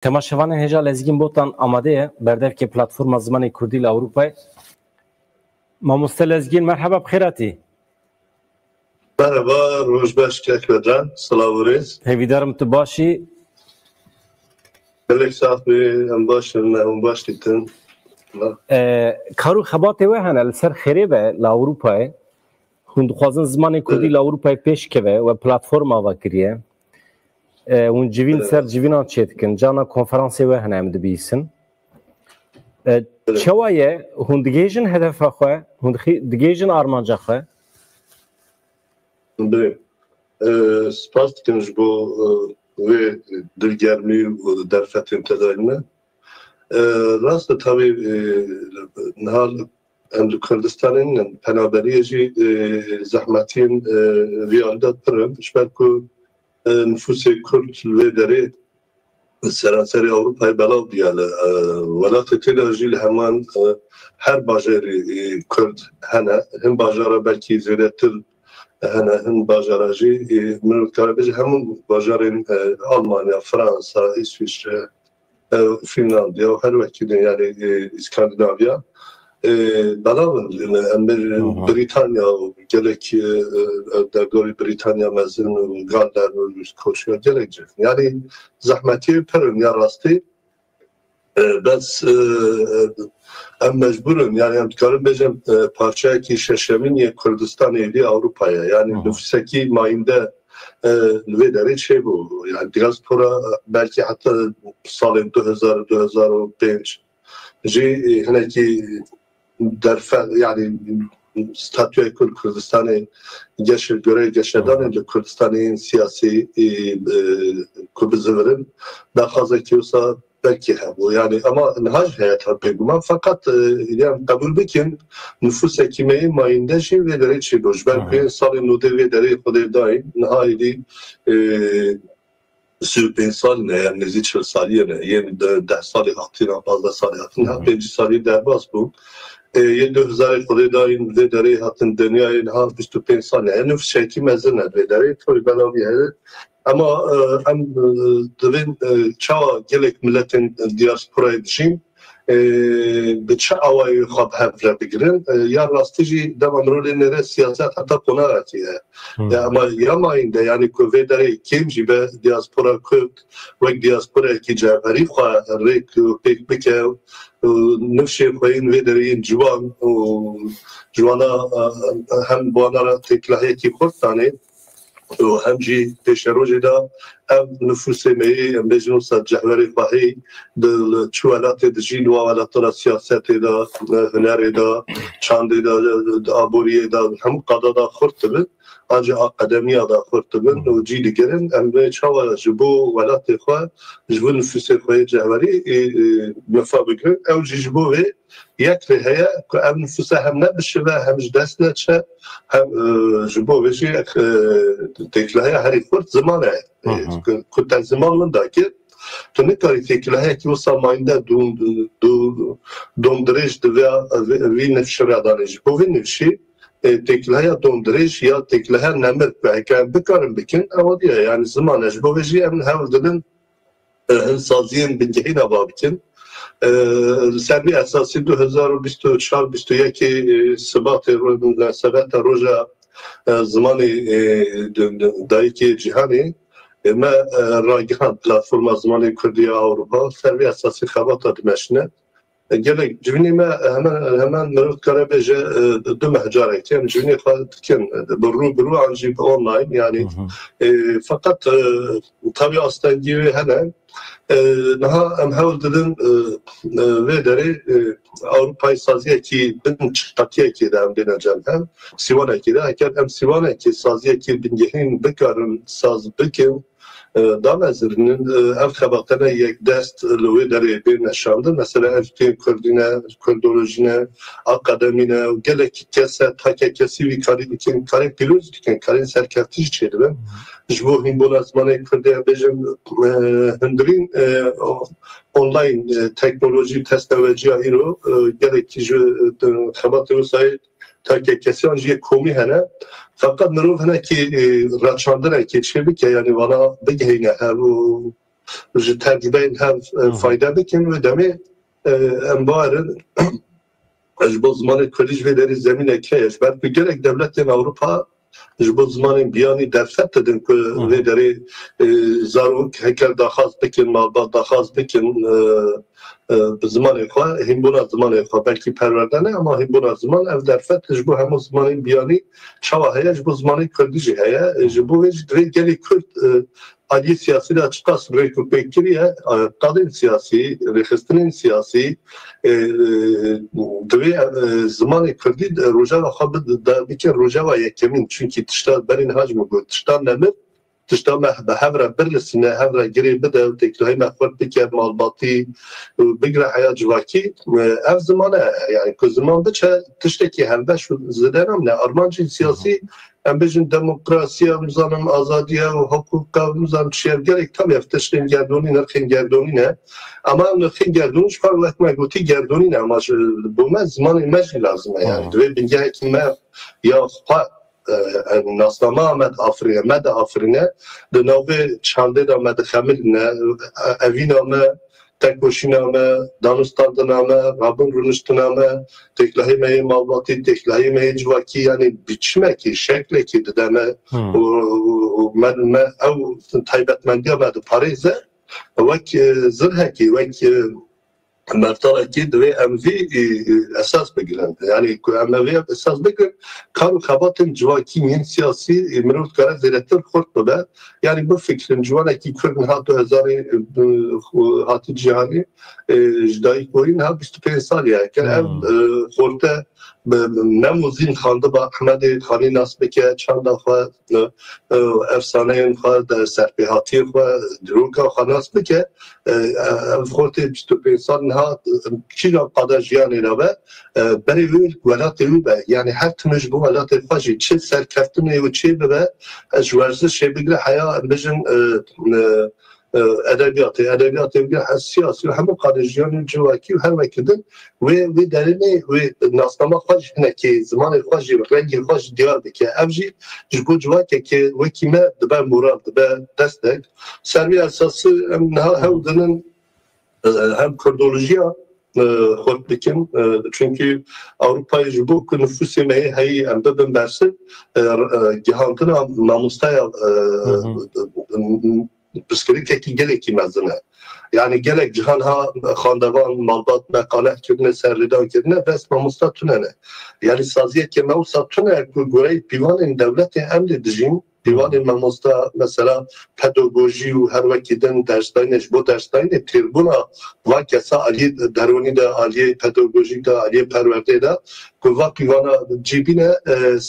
Temaşevan heja lezgin botan amade berdevke platforma Zmanê Kurdî li Ewropayê. Mamoste lezgin merhaba bixêratî. Merhaba, rojbaş kekvedan, salavuriz. Hevîdarim tu başî. Gelek safi, em başın, em baş ditin. Karu xebatê we hene li ser xêrê ve li Ewropayê. Hûn dixwazin Zmanê Kurdî li Ewropayê pêşkeve we platforma ve kiriye. Hûn civîn ser civînan çê dikin. Cana konferansê we hene em dibîsin. Çawa ye hûn digêjin hedefa xwe, hûn digêjin armanca xwe? Spas dikin ji bo vê dilgermî û derfetên te dayîne. Rast tabii nihal em li Kurdistanê penaberiyê jî zehmetîn riyalda pirin. Ji ber ku nüfusê Kurd li vê derê seraserê Ewropayê belav diye li welatê tê de jî li heman her bajarê Kurd hene. Hin bajara belkî zêdetir hene, hin bajara jî min dikare bêje hemû bajarên Almanya, Fransa, İsviçre, Finlandiya û her wekî de yani İskandinavya belavin em Britanya û gelek dergorî Britanya mezin û Galler û Skoçya gelek cih. Yani zehmetî pirin ya rastî bes em mecburin yani em dikarin bêjin parçayekî şeşemîniyê Kurdistanê dî Ewropaya yani nüfusekî mayînde li vê derê çê bû yani diaspora belki hatta salên 2000-2005 jî hinekî derfe yani statüye Kurdistanê geşir göre geşedanê li Kurdistanê siyasî ku bizivirin daxwazekî wisa belki hebû yani ama niha ji heyeta pêguman fakat yani qebûl bikin nüfusekî me mayînde jî vê derê çê bû ji ber ku salên nûdê vê derê xwedê dayîn niha êdî 35 salî yani nêzî 40 salî ne yên 10 salî hatin 15 salî hatin ha 5 salî derbas bû yên 2000 xwedê dayîn vê derê hatin dinyayê niha 25 salî yani nüfusekî mezin e vê derê torî belavî heye ama em divên çawa gelek milletên diasporayê dijîn bi çi awayê xwe bi hev re bigirin ya rastî jî dema mirovê nêre siyaset heta qonarekî ye ama ya mayînde yani ku vê derê kêm jî be diaspora Kurd wek diasporayekî cevherî xwe rêk û pêk bike nifşê xwe yên vê derê yên ciwan û ciwana hem buwana têkilahiyekî Kurd danê hem jî pêşerojê da ev nüfusê me em bêjin wisa cehwerê xwehî di çi welatê dijîn wa welatara siyasetê da hunerê da çandê da aboriyê da hemû qada da xurt dibin ancak akademiya da xurt dibin û cî digirin em bê çawa ji bo welatê xwe ji bo nüfusê xwe cehwerî mifa bigirin ew jî ji bo vê yek rê heye ku ev nüfusa hem nebişive hem ji dest neçe hem ji bo vê jî têkilihiya herî xurt ziman e ku te ziman min dakir tu nikarî têkilihiyekî wisa mayînde domdirêj di vî nifşira danê ji bo vê nifşî têkilihiya domdirêj ya têkilihiya nemir heke bikarin bikin ew diye yani ziman e ji bo vê jî em hewl dibin hin saziyên bingehîna va bikin servî esasî 2024-21 Sibatê münasebeta roja zimanê dayîkê cîhanê me ragihan platforma Zmanê Kurdî ya Ewropa servî esasî xebata dimeşine gelek civînê me hemen mirov dikare bêje du mehcarekî em civînê xwe dikin bi rû bi rû an jî online yani fakat tabii astengî wê hene niha em hewl didin vê derê Ewropayê saziyekî bin çıktakiyekî de em dêne cem sîwanekî de heker em sîwanekî saziyekî bingehîn bikarin saz bikin damezirinin ev xebatene yek dest li wê derê bê neşandin mesela ev tên Kurdîne, Kurdolojîne, akademîne gelek kese take kesî wî karî dikin karên pîlûz dikin karên serkeftî jî çê dibin ji bo hînbûna Zmanê Kurdî em bêjin hundirîn online teknolojî testeweciya îro gelekî ji xebatê Rûsyayê take kesiyan jî yek komî hene fakat mirov hinekî raçandinekî çê bike yani vana bigihîne hev û ji tecrübeyin hev fayda bikin ve demê em barin ji bo zimanê Kurdî ji vê derê zemîneke ye. Belkî gelek devletên Avrupa ji bo zimanên biyanî derfet didin ku vê derê zarok hekel daxwaz bikin, malbat daxwaz bikin bi zimanê xwe, hînbûna zimanê xwe belkî perwerde ne ama hînbûna ziman ev derfet ji bo hemû zimanên biyanî çawa heye, ji bo zimanê Kurdî jî heye. Ji bo vê jî divê gelê Kurd aliyê siyasî de açıkçası rêk û pêk kiriye, qadên siyasî, rêxistinên siyasî divê zimanê Kurdî rojava xwe bikin rojava yekemîn. Çünkü tişta berên hac mı got, tişta nemir, tişta me bi hevre birlisine, hevre girê bide û teklihê me xwed bike malbatî bigire heya civakî ev ziman e. Yani ku ziman biçe tiştekî helbeş û zêde namine. Armancên siyasî em bêjin demokrasiya mizanin azadiya û hukûka mizan şêr gelek tam ev tiştên gerdonî nirxên gerdonî ne. Ama nirxên gerdonî ji xwe wek me gotî gerdonî ne ama bo me zimanê me jî lazim e. Yani divê bingehekî me ya xwe nasnama me afirîne, me de afirîne di navê çandê de me dixemilîne, evîna me tekoşîna me, danûstandina me, rabin rûniştina me, teklihê me yê malbatî, teklihê me yê civakî yani biçimekî, şeklekî dide me û me ew taybetmendiya me diparêze wek zirhekî, wek mertalekî divê em vê esas bigirin. Yani ku em vê esas bigirin, kar û xebatên civakî yên siyasî mirov dikare zêdetir xurt bibe. Yani bu fikrin ciwanekî Kurd niha 2000 hatî cîhanî ji dayîk borî niha 25 sal ye. Ev xorte nemûzîn xandiba Ehmedê Xanî nas bike, çanda xwe efsaneyên xwe de serpêhatiyê xwe dîroka xwe nas bike. Ev xortê 25 sal niha çîla qada jiyanê de be berê wê welatê wî be. Yani her time ji bo welatê xwe jî çi serkeftinê û çê bibe ji werzişê bigire heya em bijin edebiyatê bigire siyasî û hemû qadê jiyanên civakî û her wekidin wê derînê wê nasnama xwe jî hinekî zimanê xwe jî rengê xwe jî diyar bike. Ev jî ji bo civakekê wekî me dibe moral, dibe destek. Servî esasî em niha hew dinin hem Kurdolojiya xort bikin. Çünkü Avrupa'yı ji bo ku nüfusê me yê heyî em bibin bersin gihandina mamostaya piskirîkekî gelekî mezin e. Yani gelek cihan ha xandevan, malbat, meqaleh kirine, serrêdan kirine bes mamosta tune ne. Yani saziyekê me wisa tune ku goreyî pîvanên devletê em lê dijîn. Pîvanên mamosta mesela pedagojî û her wekî din dersdayînê ji bo dersdayînê têrbûna van kesa aliyê derûnî de, aliyê pedagojîk de, aliyê perwerdeyê de ku van pîvana cîbîne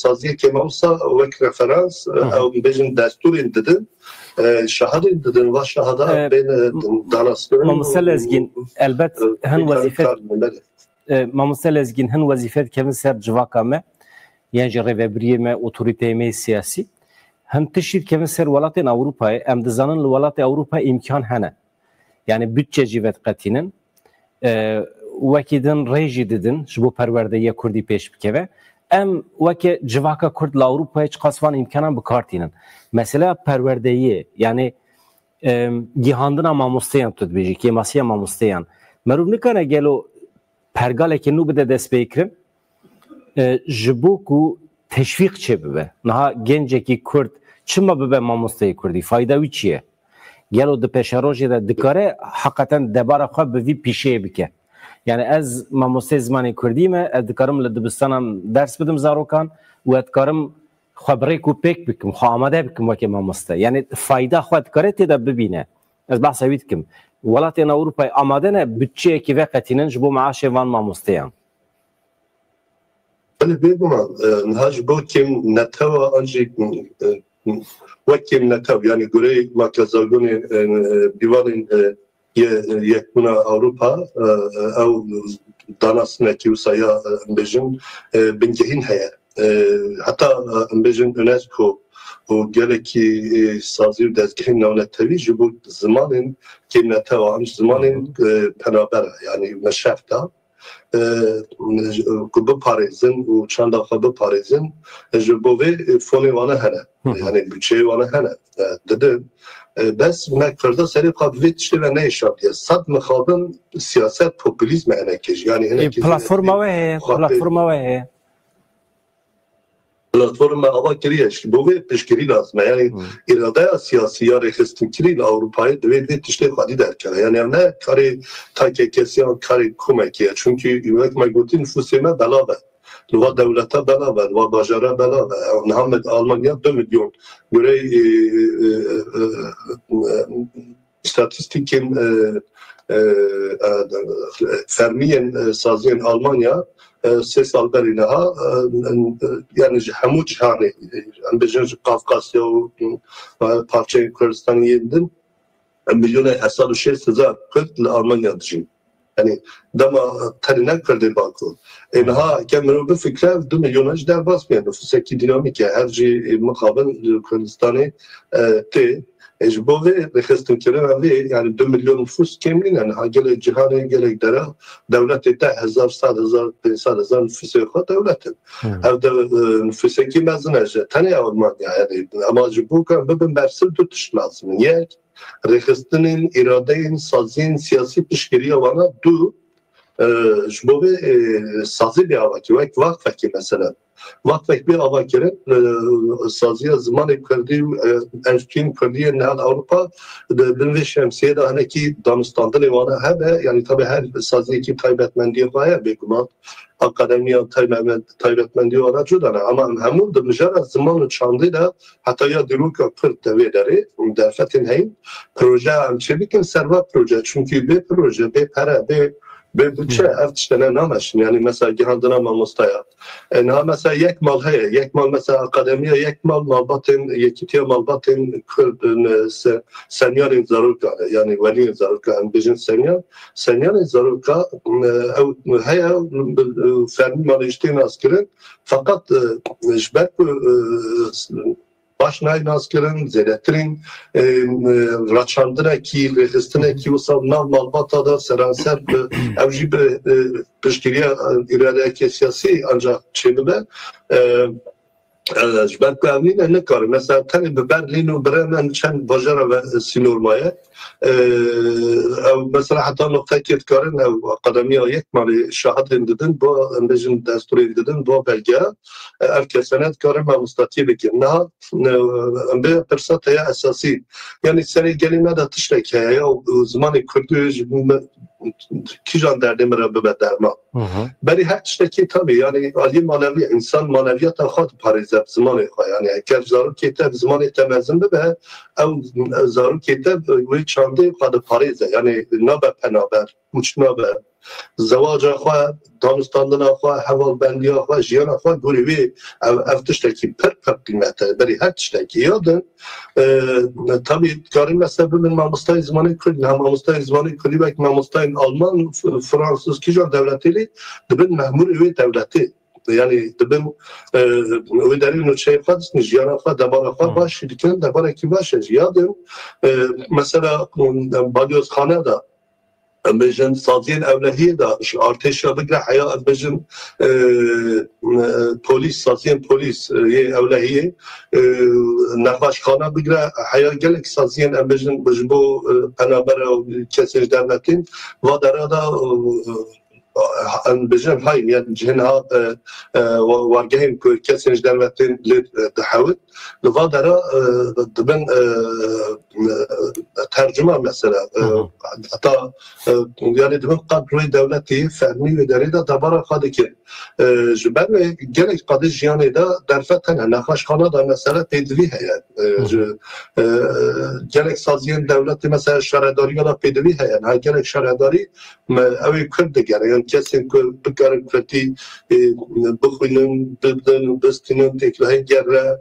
saziyekê me wisa wek referans ew bêjin destûrên didin. Şahadên didin va şahada bên danaskirin. Mamosta Lezgîn elbet hin wezîfet Mamosta Lezgîn hin wezîfet kevin ser civaka me yani ji rêveberiyê me otorîteyê me siyasî. Hem tişî kevin ser welatên Ewropayê em dizanin li welatê Ewropa imkan hene. Yani bütçe jî vedqetînin wekî din rê jî didin ji bo perwerdeyiya Kurdî pêş bikeve. Em weke civaka Kurd li Ewropayê çi qas van imkanan bikartînin. Mesela perwerdeyiyê yani gihandina mamosteyan tu dibêjî kêmasiya mamosteyan. Merov nikane gelo pergalekê nû bide dest pê kirin ji bo ku teşvîq çê bibe. Niha gencekî Kurd çima bibe mamosteyê Kurdî? Fayda wî çi ye? Gelo di peşerojê de dikare heqeten debara xwe bi vî pîşeyê bike. Yani ez mamosteyê zimanê Kurdî me ez dikarim li dibistanan ders bidim zarokan û ez dikarim xwe bi rêk û pêk bikim, xwe amade bikim wekî mamoste. Yani fayda xwe dikare têde bibîne. Ez behsa wî dikim. Welatên Ewropayê amade ne bütçeyekî veqetînin ji bo meaşê van mamosteyan. Bêguman niha ji bo kêm netewa an jî wek kêm netew yani goreyê makezargonê pîvanên yekbûna Ewropa ew danastinekî wisa ya bêjin bingehîn heye. Heta bêjin UNESCO û gelekî sazî û dezgehên navnetewî ji bo zimanên kêm netewa an zimanên penaber yani meşref da ku biparêzin û çanda xwe biparêzin ji bo vê fonê wane hene yani bütçeyê wane hene didin بس ما کرده سری قابلیت شده و نیشابیه صد مخابن سیاست پوپولیزم هنکش یعنی پلاتفورم آوا کریش بوی پشکری لازمه یعنی اراده سیاسی یا رخصتنکری لاوروپای دوید تشتی خواهی در کنه یعنی نه کاری تاکه کسی هم کاری کمکیه چونکه یک ما گوتی نفوسی ما بلاوه و دولتا بلاوه و باجاره بلاوه نهامد آلمانیا 2 میلیون göre statistiken fermiyen saziyên Almanya 3 sal berîne ha yani hemû cîhanê em bêjin ji Kafkasya û parçeyên Kurdistanê yên din milyona hesal û 6,000 Kurd li Almanya dijîn. Yani dema terine Kurdê Baku. Niha ke mirov bifikre 2 milyona ji derbas bûye nüfusekî dinamîk e her jî mixabin Kurdistanê tê. Ji bo vê rêxistinkirin vê yani 2 milyon nüfus kêm nîne niha gelek cîhanê gelek dere dewletê te 1000 100,000 500,000 nüfusê xwe dewletin. Ev de nüfusekî mezin e ji tenê Almanya yani ama ji bo ku bibin bersiv du tişt lazim in. Yek rêxistinên îradeyên saziyên siyasî piştgiriya wana du ji bo vê sazî bê avakî wek vakfekî mesela vakfek bê avakirin saziya zimanê Kurdî û enstitûyên Kurdiyên nihal Avrupa bin vê şemsiyê de hinekî danûstandinê wana hebe yani tabii her saziyekî taybetmendiyê xwe heye bêguman akademiya taybetmendiyê wana cuda ne ama hemû di mijara ziman û çandê de hetaya dîroka Kurd de vê derê derfetên heyn proje em çê bikin serva proje çünkü bê proje bê pere bê bütçe ev tiştene nameşin yani mesela gihandına mamostaya ha mesela yek mal heye yek mal mesela akademiya yek mal malbatın yekitiya malbatın senyanın zaruka yani velin zaruka en bijin senyanın zaruka ev heye fermi maliştiğin askirin fakat jbek başnayın askirin zedettirin raçandıraki rêxistinekî wisa nav malbata da seranser ev jî bi piştgiriya îradeyekî siyasî ancak çê bibe ji ber ku ev nîne nikarin mesela tenê bi Berlîn û Bremen çend bajara ve sînormaye ew mesela heta noqtekê dikarin ew akademiya yek malê şahetên didin bo em bêjin desturê didin bo belgeya ev kesene dikarin mamostatiyê bikin niha em bê pirsat heye esasî yani serê gelî me de tiştek heye ya zimanê Kurdî ji kîjan derdê me re bibe derman berî her tiştekî tabii yani aliyê manevi insan maneviyata xwe diparêze zimanê xwe yani eger zarokê te zimanê te mezin bibe ew zarokê te wê çandê xwe diparêze yani nabe penaber uç nabe zewaca xwe danûstandina xwe hevalbendiya xwe jiyana xwe gorî wê ev tiştekî pir qîmet e berî her tiştekî yadin tabii dikarin mesela bibin mamostayê zimanê Kurdî hem mamostayê zimanê Kurdî wek mamostayên Alman Fransız kîjan dewletê dibin mehmûrê wê dewletê yani dibin wê derî nûçeyê xwe distin jiyana xwe debara xwe baş dikin debarekî baş e yadin mesela balyozxane da em bêjin saziyên ewlehiyê da artêşa bigire heya em bêjin polîs saziyên polîs yê ewlehiyê nexweşxana bigire heya gelek saziyên em bêjin ji bo penabera kesên ji devletên va dera da em bêjin hayîn yani cihêna wargehên ku kesên ji devletên lê dihewit li va dera dibin tercüma mesela hatta yani dibin qadrê devletê fermî wê derê de debara xwe dikin ji ber wê gelek qadê jiyanê de derfet hene nexweşxana da mesela pêdivî heye gelek saziyên devletê mesela şaredariya da pêdivî heye ha gelek şaredarî ew ê Kurd digere yani kesên ku bikarin Kurdî bixwînin bibdin bistînin têkilehê gerre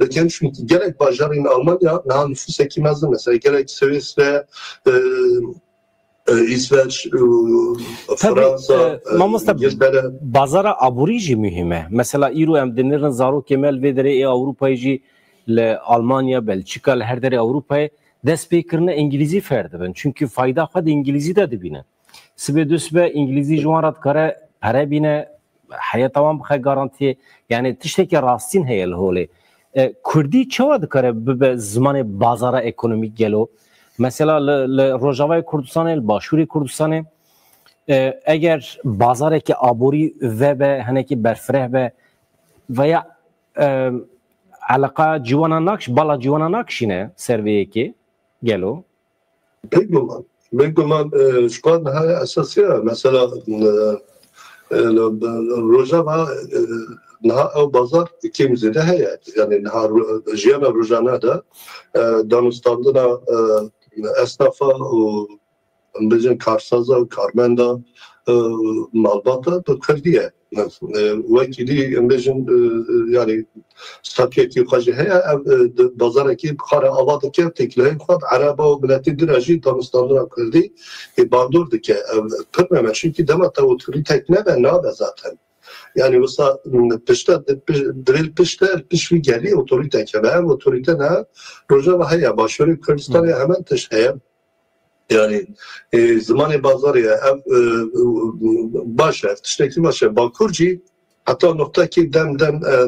dikin çünkü gerek bajarên Almanya niha nüfusekî mezin mesela gerek Swîsre İsveç, Fransa, bazara aborî jî mühim e. Mesela îro em dinirin zarokê me li vê derê Avrupayê jî li Almanya, Belçika li her derê Avrupayê dest pêkirine İngilîzî fêr dibin. Çünkü fayda xwe di İngilîzî de dibînin. Sibê du sibe İngilîzî ji wan re dikare pere bîne heye tamam bixe garantiyê yani tiştekî rastîn heye li holê. کردی چه دکاره به زمان بازار اکونومیک گلو مثلا روجاوای کردستان باشوری کردستان اگر بازار که آبوری و به هنکی برفره به و یا علاقه جوانا نقش بالا جوانا نقشینه سرویه که گلو بگم شپاد های اساسیه مثلا روجاوا نها او بازار کم زده هست یعنی نها جیان روزانه ده دانستاندن اسنافا و بجن کارسازا و کارمندا مالباتا تو کردیه وکیلی بجن یعنی ستاکیتی خواجه هیا بازار کی بخار آباد که تکلیه خود عرب و بلادی درجی دانستاندن کردی باندور دکه پرمشی که دم تا وتری تکنه به ناب ذاتن yani mesela pişvi geliyor otorite kemer otorite ne Rojava haya başarı Kürdistan'a hemen teşhir yani zamanı bazarı başa tişteki başa Bakurci hatta nokta ki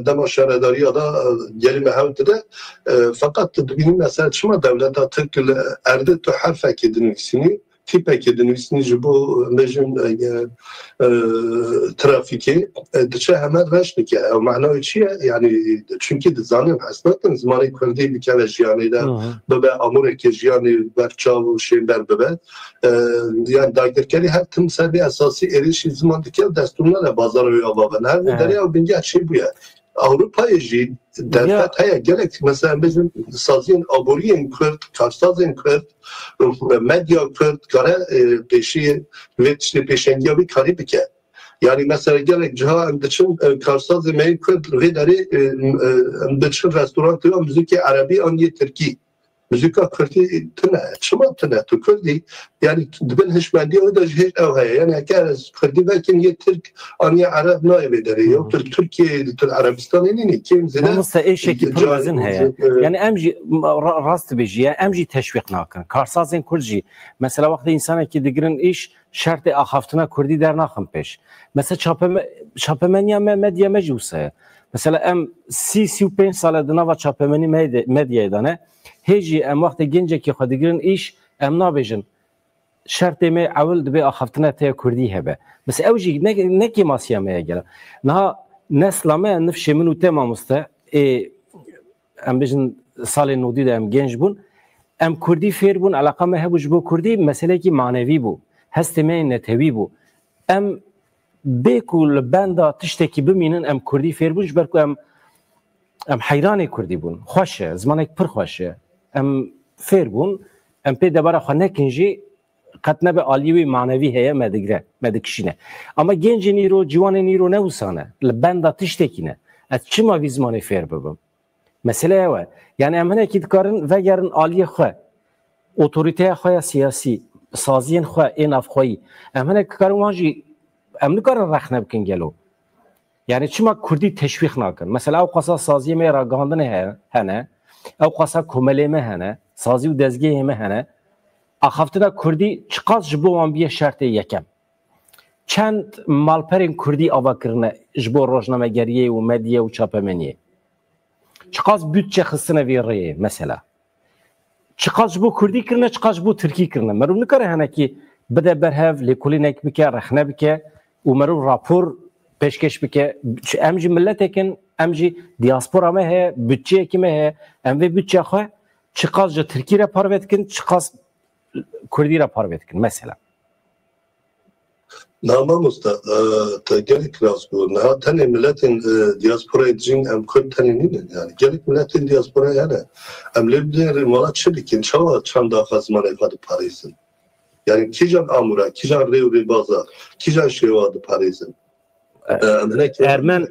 dem aşaredari ya da gelime hevdede fakat benim mesela çıma devlete Türk erde tu harfek edinmişsini tipek edinmişsini bu mecun trafiki dışa hemen reşnik ya manayı çiğ yani çünkü zanim hasbeten zamanı kurdi bir kere jiyani de bebe amureke jiyani berçav şeyler bebe yani dagirkeli her tüm sebebi esası erişi zamandaki desturlarla bazara ve ababen her bir derya bince şey bu ya Avrupa'ya jid derfet haya gerek mesela bizim sazin aboriyen Kürt, Karsazin Kürt, medya Kürt kare peşi ve işte peşengiya bir kari bike. Yani mesela gerek ciha endişin Karsazin meyi Kürt ve deri endişin restoran diyor müzik Arabi aniye Türkiye. Müzika Kürt'i tane, çima tane tu Kürt'i yani dibin hişmendi o da hiç evhaya yani eğer Kürt'i belki niye Türk aniye Arap naibe deri yok Türkiye Arabistan'ın ne kim zede Musa eşeki provazin heye yani emji rast bejiye emji teşvik nakin Karsazın Kürt'i mesela vakti insana ki digirin iş şartı ahaftına Kürt'i der nakın peş mesela çapemenya medya mecuse mesela em 35 sale dına ve çapemeni medyaya ne هیچی ام وقت گنجه که خود دیگرن ایش ام نابجن شرط می اول دبی آخفتنه تا کردی هبه بس اوجی نکی ماسیا می گله نه نسل ما نفش منو تمام است ام بجن سال نودی ام گنج بون ام کردی فیر بون علاقه ما هبوج بو کردی مسئله کی معنوی بو هست می نتوی بو ام بیکول بندا تشتکی بمینن ام کردی فیر بونج برکو ام حیران کردی بون خوشه زمانک پر خوشه ام فیر بون ام پی دبر خو نکنجی قطنه به عالیوی معنوی هیا مدکشینه اما گنج نیرو جوان نیرو نوسانه لبندا تشتکینه از چی ما وی زمانی فیر ببم مسئله اوه یعنی ام هنه که دکارن وگرن عالی خواه اوتوریته خواه سیاسی سازین خواه این افخوایی ام هنه که کارن وانجی ام نکارن رخ نبکن گلو yani çima Kürdi teşvik nakın. Mesela o kasa saziye me ragandın hene, o kasa kumeleme hene, sazi u dezgehe me hene. Axaftina Kürdi çıkaz jbo wan biye şertê yekem. Çend malperên Kürdi ava kirine jbo rojnamegeriye û medya û çapemeniyê. Çıkaz bütçe xistine vê rêyê mesela. Çıkaz jbo Kürdi kirine, çıkaz jbo Tirkî kirine. Merû nikare henekî bide berhev lêkolînek bike, rexne bike û merû rapor peşkeş bike emji milletekin emji diaspora me he bütçe ki me he em ve bütçe xwe çıkazca Türkiye parvetkin çıkaz Kürdi parvetkin mesela Namam usta gerek lazım bu tane milletin diaspora edicin em Kürt taninin yani gerek milletin diaspora yani em lebder malat şirikin çava çanda xazman efadi Paris'in yani kijan amura kijan revri baza kijan şevadı Paris'in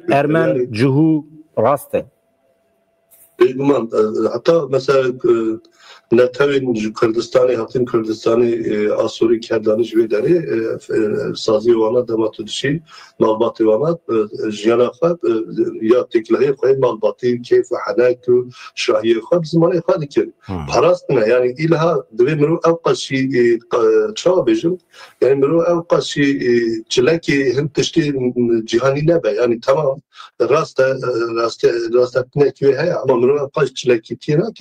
Ermen cuhu raste. Bilmem hatta mesela netavin Kürdistan'ı hatin Kürdistan'ı Asuri kerdanı jvederi sazi vana damatudşi malbatı vana jiyanafa ya teklahi koy malbatı keyf hanak şahiye khab zamanı khadikin parastına yani ilha dve mru avqashi çabejim yani mru avqashi çilaki hem teşti cihani nebe yani tamam rasta nekve hay ama mru قاش تلاكيتينا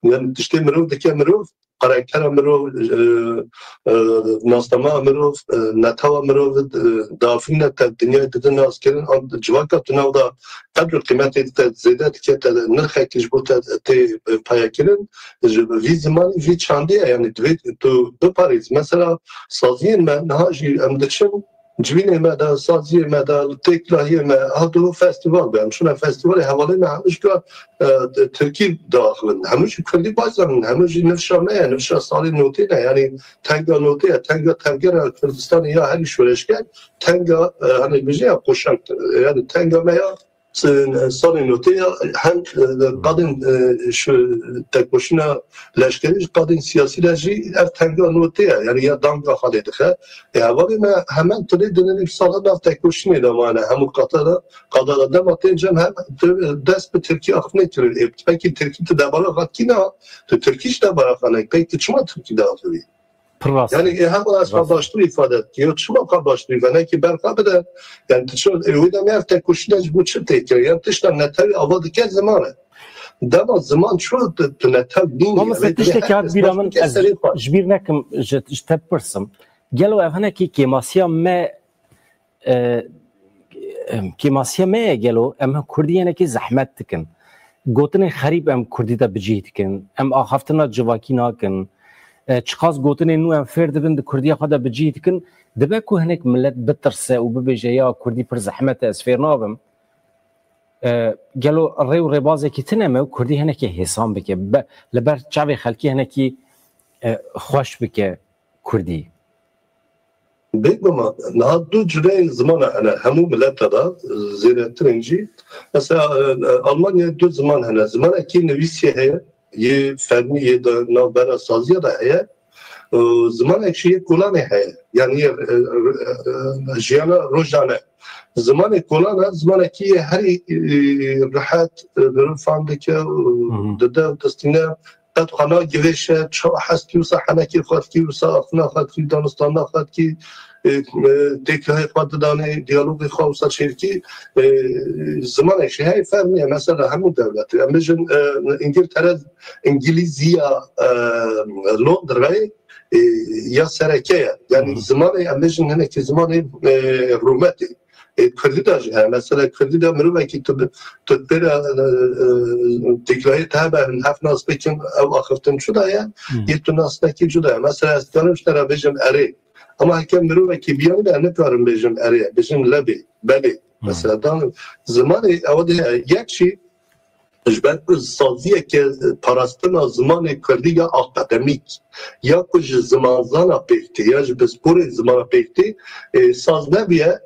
يعني تشتي مرو دكي مرو قرأكتر مرو ناستما مرو نتاوا مرو دافين الدنيا تدنا أسكرين جواكا تناودا قدر القيمة زيادة كي نرخي كيجبوتا تي بايكلن في زمان في تشاندي يعني تو باريس مثلا صازين ما نهاجي أمدكشن جوینه ما در سازی ما در تکلاهی ما هادو فستیوال بیام شون فستیوال حوالی ما همش که ترکی داخل همش کلی بازم همش نفشامه نفش سالی نوتی نه یعنی تنگا نوتی تنگا کردستان یا هری شورش کرد تنگا هنی بیشتر قشنگ یعنی تنگا ما سال نوتی هم قادن شو تکوشنا لشکریش قادن سیاسی لجی اف تنگا نوتی یعنی یا دانگا خاله دخه اولی ما همان تولی دنیل سال داف تکوشنی دامانه همون قطار دم اتنجم هم دست به ترکی آخنه تری پکی ترکی تدبارا خاطینا تو ترکیش دبارا خانه پکی چما ترکی داخلی yani hem kardeşliği ifade ediyor. Çuma kardeşliği ve ne ki ben kabede yani tişon evde ne hafta kuşlar bu çıktı yani tişler netavi avadık zamanı. Dama zaman şu netavi değil. Ama tişte kağıt bir amın jbir nekim işte pırsım. Gelo evhane ki kemasya me gelo em Kurdiyene ki zahmet dikin. Gotine xarib em Kurdida bijih dikin. Em ahaftına civaki nakin. چخاص گوتنی نو ام فرد بند کردی خدا بجید کن دبه کو هنک ملت بترسه و ببیجه یا کردی پر زحمت از فرنابم گلو ری و ربازه کی تنمه و کردی هنکی حسام بکه لبر چاوی خلکی هنکی خوش بکه کردی بگم نه دو جوره زمان هنه همون ملت دا زیره ترنجی مثلا آلمانیا دو زمان هنه زمان اکی نویسیه هیه یه فرمی یه نوبر سازی را هست زمان اکشی کلانه هست یعنی جیانا روزانه زمان کلانه زمان اکی هری راحت برفانده که داده دستینه قد خانه گوشه چه هست که صحنه کی خواهد کی صافنا خواهد کی دانستان خواهد کی تکه خواهد دانه دیالوگ خواهد شرکی زمانش های فرمیه مثلا همون دولتی امیجن انگلیزیا لندن یا سرکه یعنی زمان امیجن هنه که زمان رومتی کردی داشت مثلا کردی دا مروه که تو بره تکلایی تابه هفت ناس بکن او آخفتن شده یه تو ناس نکی جده مثلا از دانمش ترا بجم اره اما حکم مروه که بیانی ده نکارم بجم اره بجم لبی بله مثلا دانم زمان اوده یک چی اجبار سازیه که پاراستنا زمان کردی یا آکادمیک یا کج زمان زانا پیکتی یا جبسپور زمان پیکتی ساز نبیه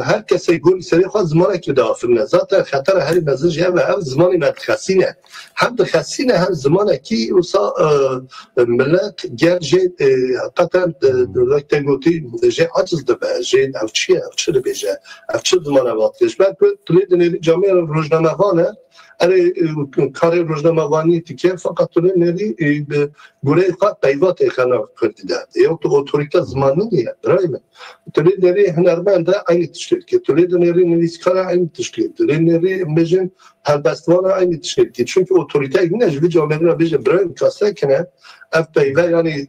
هر کسی گوی سری خواهد زمانه که دافرنه ذات خطر هری مزنج هم زمانی مدخسینه هم دخسینه هم زمانه که اوسا ملت گر جید قطعا لکته گوتی جید عجز دبه جید او چه دبه جید او چه زمانه وقتش بعد تولید نیلی جامعه روزنامه وانه اره کار روزنامه وانی تیکه فقط تولید نیلی گوره قد پیوات ایخانا کردیده یا تو اتوریتا زمانی نیه برای من تولید نیلی هنرمند aynı tişkil. Toleda neri neriskara aynı tişkil. Toleda neri mecen halbastvana aynı tişkil. Çünkü otorite yine jüvi camiyeler bece brand kasakene FPV yani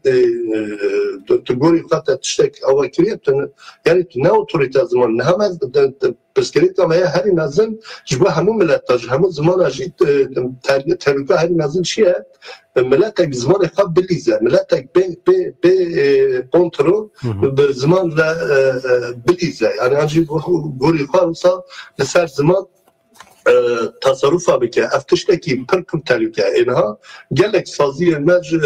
tugori kata tiştek avakiriyet yani ne otorite zaman ne hemen psikolojik ama her nazım jüvi hamu millettaj hamu zaman ajit tehlike her nazım şiye ملاتك زمان خاب بالإزاء ملاتك ب كنترول بزمان بالإزاء يعني أجي بقولي خالصة لسر زمان تصرفها بك افتشتكي بركم تلك انها قال لك صازيه الماج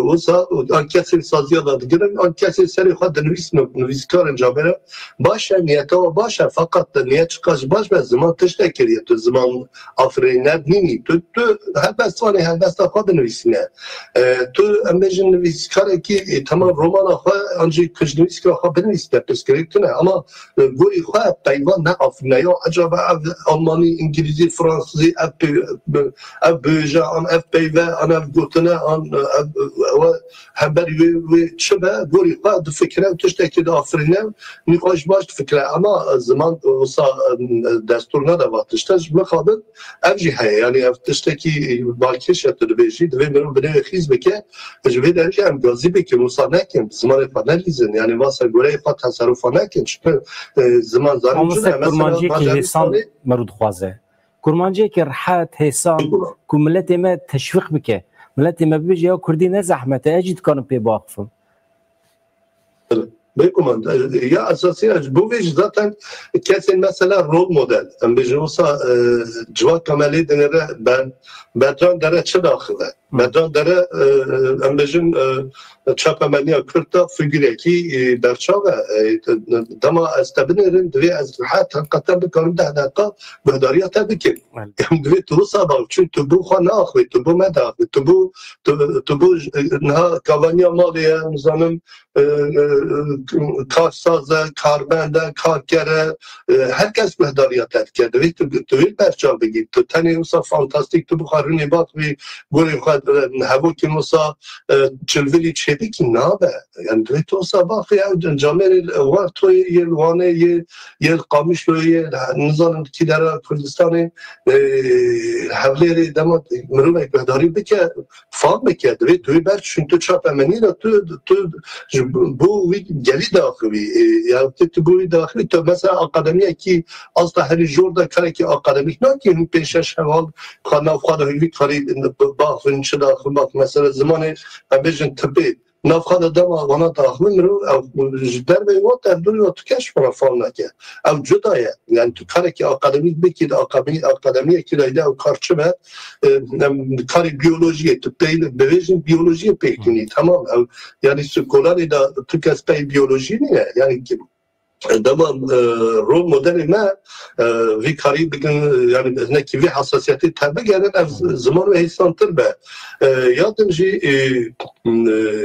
وصا ان كسر صازيه ضد قرن ان كسر سري خد نويس كارن جابره باشه نيته باشه فقط نيت قاش باش زمان تشتكي تو زمان افرين نبني تو بس ثاني بس خد نويسنا تو امجن نويس كاركي تمام رومان اخ انجي كج نويس كار بنويس بسكريتنا اما قولي خا تايوان نعرف نيا عجب Almani, İngilizce, Fransızı, ev böje, ev peyve, ev gotine, haber ve çöbe, gori qad fikre, tişteki de afrine, nikaş baş fikre ama zaman olsa desturuna da var. Tişteki mekabın ev cihaye yani ev tişteki balkeş yaptı beji ve benim bile xiz beke, jve derece em gazi beke musanekin zaman fanalizin yani vasa göre fa tasarrufanekin çünkü zaman zarınca مثلا که حسان مرود خوازه کرمانجی که راحت حسان که ملت ما تشویق بکه ملت ما بيجي يا كردي نه زحمت اجید کانو پی باقفم بكم يا اساسيا بوفيج ذاتا كاسين مثلا رول موديل ام بيجوسا جواد كمالي دنره بدران دره چه داخله بدران دره ام بيجن چاپمانيا كرتا فيگريكي برچاوه دما استبنرن دوی از حت حقیقتا بکنم 10 دقیقه بهداریا تبکن دوی تو صبا چون تو بو خنا اخوي تو بو مدا تو بو نه کاوانیا ماليه نظام کارسازه، کاربنده، کارگره herkes بهداریت کرد دوی تو برچاو بگید تو تنی اوسا فانتاستیک تو بخارونی بات وی گوری خود هوا که اوسا چلولی چه بکی نابه یعنی دوی تو اوسا باقی جامعه وار توی یه لوانه یه قامیش رو یه نظام که در کردستان حوله دماد مرومه بهداری بکه فاق بکه دوی توی برچون تو چاپ امنی را تو بو گلی داخلی یا تو بوی داخلی تو مثلا آکادمیه که اصلا هری جور دا کاری که آکادمیک نه که این پیشش حوال خانه خدا هیوی کاری باخن شده داخل باخ مثلا زمان بیشتر تبی نافخدا دم آوانه داخل مرو در به وقت در دنیا تو کش فرافان نکه او جدایه یعنی تو کاری که آکادمیک بکید آکادمیه که دایده او کار چه به کاری بیولوژی تو پیل بویژن بیولوژی پیکنی تمام یعنی سکولاری دا تو کس پی بیولوژی نیه یعنی که دمان رول مدل ما وی کاری بگن یعنی نه کی وی حساسیتی تبع گردن از زمان و حسان تر به یادم جی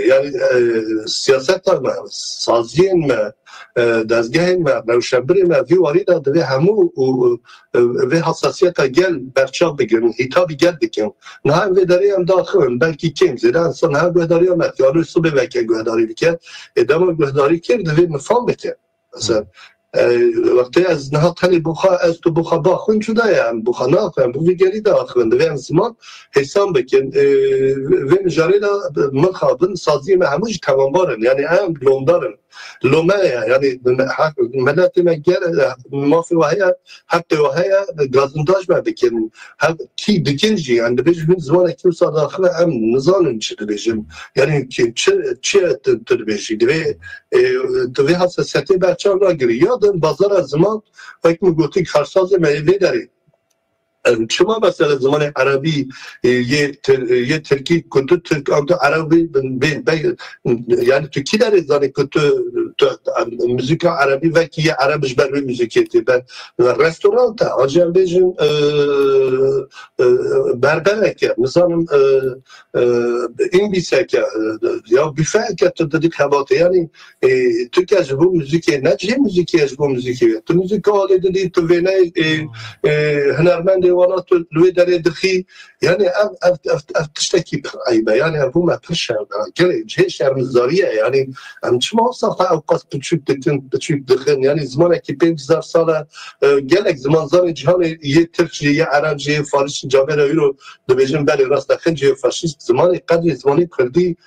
یعنی سیاست ما سازین ما دزگاه ما روشنبری ما وی وارد دوی همو وی حساسیت گل برچا بگیرن هیتابی گل بکن نه هم وی داری هم داخل بلکی کم زیده انسان هم گهداری هم یارو صبح وکی گهداری بکن ادام گهداری کرد وی مفهوم بکن مثلا وقتی از نهاد تلی بخا از تو بخا باخون شده ام بخا ناخن بو ویگری داخل و هم زمان حساب بکن و مجاری دا مخابن سازی هموش تمام بارن یعنی هم لوندارن لومه یعنی ملت مگر ما في وهي حتى وهي گازنداج ما بکن کی دکنجی یعنی بجن زمان کی وصل داخل هم نظام چه بجن یعنی کی چه تربیشی دوی حساسیتی بچه‌ها را گیری یادم بازار زمان فکر می‌گویی خرساز میوه داری شما مثلا زمان عربی یه ترکی کنتو ترک آمده عربی یعنی تو کی داری زانی که تو موزیک عربی و که یه عربش بر روی موزیکیتی بر رستوران تا آجام بیشن بربره که مثلا این بیسه که یا بیفه که تو دادی خواته یعنی تو که از بو موزیکی نه چه موزیکی از بو موزیکی تو موزیک آلی دادی تو وینه هنرمند وانا تو لوی داره دخی یعنی اف تشتکی عیبه یعنی ابو ما پرشر گله جه شرمزاریه یعنی ام چما صفه اوقات بچوب دخن یعنی زمانی که 5000 ساله گلک زمان زمان جهان یه ترکی یه عربی یه فارسی جامعه رو دبیجن بله راست دخن جه فاشیست زمانی قدر زمانی کردی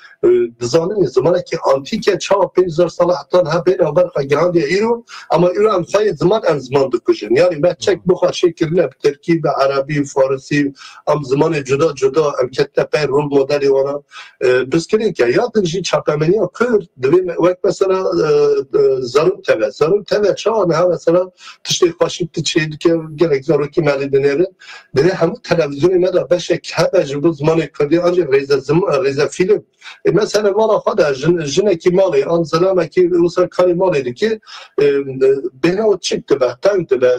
دزانه زمانی که آنتیکه 5000 ساله حتی ها بین آبر خواهی ایرو اما ایرو هم خواهی زمان هم زمان بکشن یعنی من چک بخواه شکل نه ترکی به عربی فارسی هم زمان جدا جدا هم کته پی رول مدلی وانا بس کنین که یادن جی چاپمنی ها کرد دویم وقت مثلا ضرور تبه چه آنه ها مثلا تشتی خواشید تچید که گلک ضرور که ملی بنیره دوی همون تلویزیونی مدا بشه که ها بجربه زمان کردی آنجا ریزه فیلم مثلا مالا خدا جنه کی مالی آن زلمه کی وسر کاری مالی دیگه بنا و چیک تبع تام تبع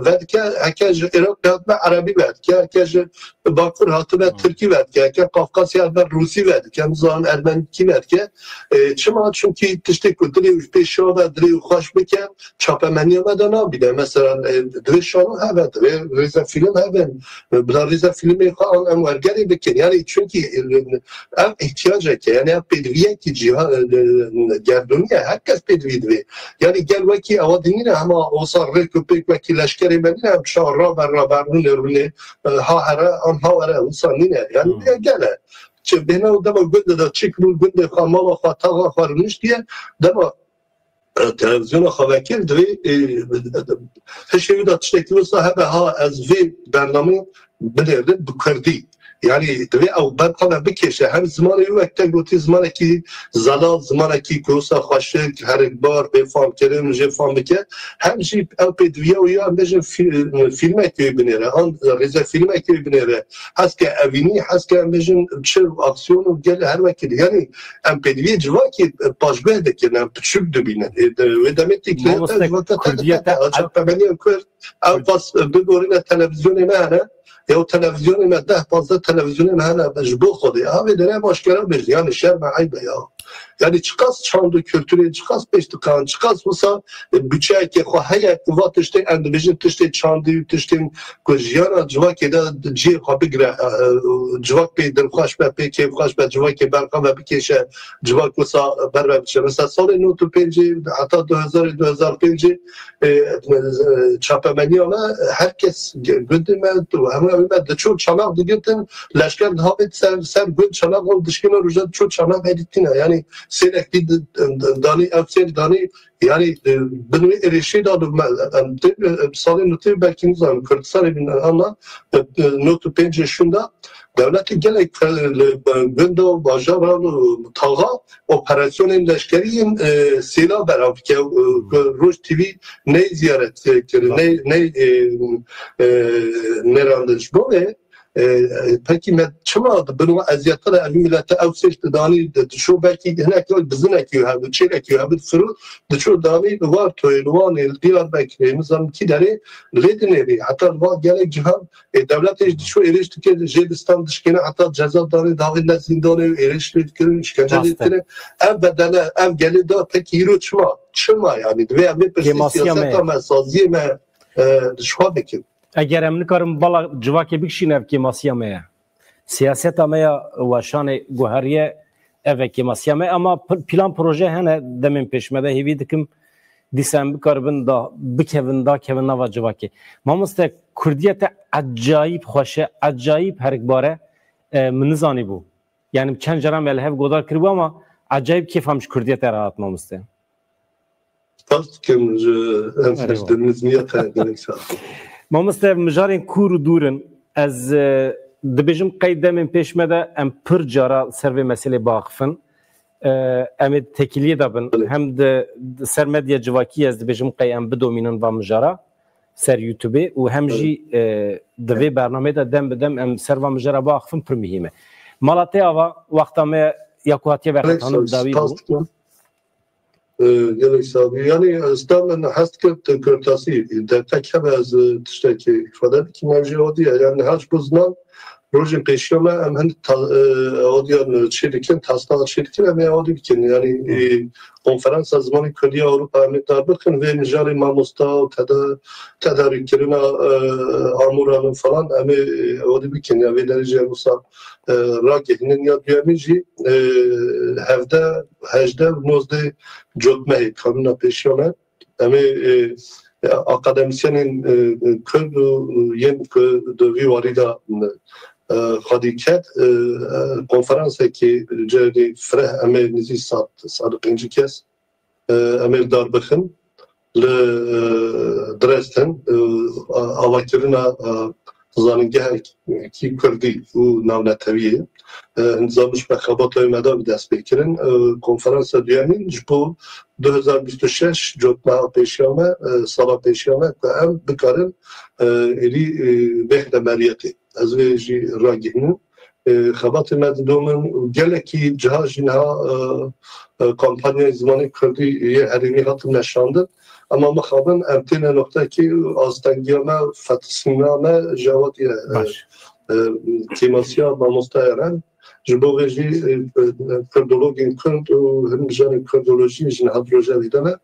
بعد که اکیج عراق به عربی بعد که اکیج باکور هاتو به ترکی بعد که اکیج قفقاسیا به روسی بعد که مزان ارمنی کی بعد که چما چونکی تشتی کدری و پیشا و دری و خوش بکن چاپمنی و دانا بیده مثلا دویشانو هبه ریزا فیلم هبه بلا ریزا فیلمی خواه ام ورگری بکن یعنی چونکی ام احتیاجه که یعنی ام پیدویه که جیهان گردونیه هر کس پیدوی دوی یعنی گل وکی اوادینینه اما اوصار ریکو پیک وکی لشکری منینه هم شاه را برونه رونه ها هره ام ها هره اوصانینه یعنی گله چه بهنه و دما گنده دا چیک رو گنده خواه مالا خواه تاقا خواه رونشتیه دما تلویزیون خواهکر دوی هشوی دا تشتکی و صاحبه ها از وی برنامه بنرده بکردی یعنی دوی او برقامه بکشه هم زمانه یو اکتن گوتی زمانه کی زلال زمانه کی کوسا خوشه هر یک بار به فام کرن جه فام بکه همشی او پی دویه و یا هم بجن فیلمه که بنره آن رزا فیلمه که بنره هست که اوینی هست که هم بجن چه اکسیون و گل هر وکیل یعنی هم پی دویه جوا که پاشگاه دکنن هم پچوک دو بینن و دمتی که اجاب پمانی هم کرد او پاس بگورین تلویزیون مهنه یا تلویزیون ما 10-15 تلویزیون ما هنر بجبو خوده همه دنیا مشکل بجی یعنی شرم عیبه یا یعنی چقدر چند کلتوری چقدر پشتکان چقدر وسا بچه که خواهی اکتوات تشتی اندویژن تشتی چندی تشتی کجیانا جواک دا جی خواه بگره جواک پی دلخواش به پی کیف خواش به جواک برقا و بکشه جواک وسا بر بچه مثلا سال 95 حتی 2005 چاپمنی آمه هر کس گنده من تو همه بعد چون چماق دیگه‌تن لشکر دهابت سر گل چماق و دشکن روزا چون چماق هدیتینا یعنی سیرکی دانی افسر دانی یعنی بنوی ارشید داد سال نوتی belki nizam Kürdistan'ı bilen ama notu penceşinde devleti gelek gündo bajaran tağa operasyonun leşkeriyin silah berav ki Rus TV ne ziyaret ne randeş bu ve peki med çima bunu aziyatlar el millete evseş dani şu belki henek biznek yu have çelek yu have furu de şu dani var toyluan diğer belki nizam ki deri redineri hatta va gelek cihan devlet şu erişti ki Jebistan dışkene hatta ceza dani daville zindanı erişti ki işkence ettiler ev bedene ev geli da peki yürü çima yani ve bir siyaset ama saziye me şu bekim اگر هم نکارم بالا جواکی بکشین اف که ماسیا میه سیاست امیا و شان گوهریه اف که ماسیا میه اما پلان پروژه هنه دمین پیش مده هیوی دکم دیسم بکاربن دا بکوین دا کوین نوا جواکی ما مسته کردیت عجایب خوشه عجایب هرک باره منزانی بو یعنی چند جرام الهف گودار کربو اما عجایب کیف همش کردیت راحت ما مسته پس کم انفش دنیزمیت هنگه ما مستر مجارين كور دورن از دبجم قيد من پیش مده ام پر جارا سروي مسئله باقفن ام تکلیه دابن هم د سر مدیا جواکی از دبجم قي ام بدومینن و مجارا سر یوتیوب و هم جی دوی برنامه دا دم بدم ام سر و مجارا باقفن پر مهمه مالاتي اوا وقتا ما یاکواتیه وقتانو داوی بو gelek sabi yani İstanbul'un hasket kırtasi de tek az tişteki ifade ki mevcut yani her buzman proje peşime hem audio şirketin taslak şirketi ve audio ki yani konferans zamanı Kırdiye Avrupa Amerika bakın ve nicari mamusta tedariklerine amuranın falan ama audio ki yani ve derece musa rakihinin ya duyamici hevde hejde nozde jotmeyi kanuna peşime ama akademisyenin Kürt yem dövi varida خدیکت کنفرانس که جدی فره امیر نزی سال 5 کس امیر دار بخن ل درستن آواترنا زانگه کی کردی و نامنتویه نظامش به خبرهای مدام دست بکرن کنفرانس دیامین جبو 2026 جوتما پیشیامه سال پیشیامه که هم بکارن ایلی بخد مالیاتی از ویجی راگینن خبات مددومن گلکی جهاز اینها کمپانی زمانی کردی یه هرمی هات نشانده اما مخابن امتن نقطه که آستانگیانه فتسینانه جوادی تیماسیا با مستعرن جبوغجی کردولوژی کند و هم جان کردولوژی جن هدروژه دیدنه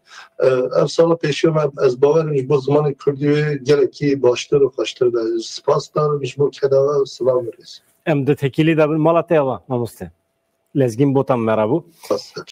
افسال پیشیم از باورم جبو زمان کردی گلکی باشتر و خوشتر ده سپاس دارم جبو کداوه سلام میرسیم. ام ده تکیلی در مالات یا ماموسته لزگین بوتام مرابو.